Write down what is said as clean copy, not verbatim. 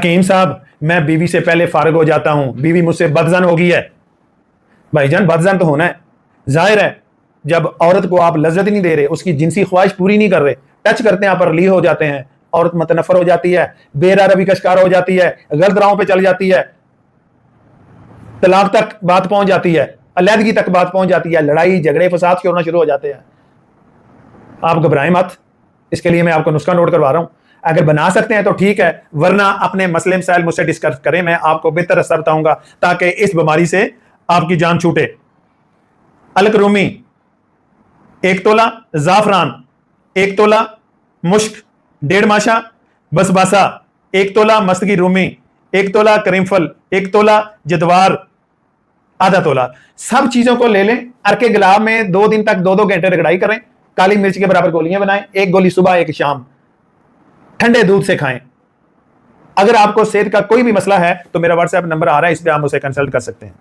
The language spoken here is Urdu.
حکیم صاحب میں بیوی سے پہلے فارغ ہو جاتا ہوں، بیوی مجھ سے بدزن ہو گئی ہے. بھائی جان بدزن تو ہونا ہے، ظاہر ہے جب عورت کو آپ لذت نہیں دے رہے، اس کی جنسی خواہش پوری نہیں کر رہے، ٹچ کرتے ہیں آپ ریلیح ہو جاتے ہیں، عورت متنفر ہو جاتی ہے، بے روی کا شکار ہو جاتی ہے، غلط راہوں پہ چل جاتی ہے، طلاق تک بات پہنچ جاتی ہے، علیحدگی تک بات پہنچ جاتی ہے، لڑائی جھگڑے فساد کے ہونا شروع ہو جاتے ہیں. آپ گھبرائیں مت، اس کے لیے میں آپ کو نسخہ نوٹ کروا رہا ہوں. اگر بنا سکتے ہیں تو ٹھیک ہے، ورنہ اپنے مسئلے مسائل مجھ سے ڈسکس کریں، میں آپ کو بہتر راستہ بتاؤں گا تاکہ اس بیماری سے آپ کی جان چھوٹے. الک رومی 1 تولہ، زعفران 1 تولہ، مشک 1.5 ماشا، بسباسا 1 تولہ، مستگی رومی 1 تولہ، کریم پھل 1 تولہ، جدوار ½ تولہ. سب چیزوں کو لے لیں، ارکے گلاب میں 2 دن تک 2 گھنٹے رگڑائی کریں، کالی مرچ کے برابر گولیاں بنائیں، 1 گولی صبح 1 شام، ٹھنڈے دودھ سے کھائیں. اگر آپ کو صحت کا کوئی بھی مسئلہ ہے تو میرا واٹس ایپ نمبر آ رہا ہے، اس پہ آپ مجھ سے کنسلٹ کر سکتے ہیں.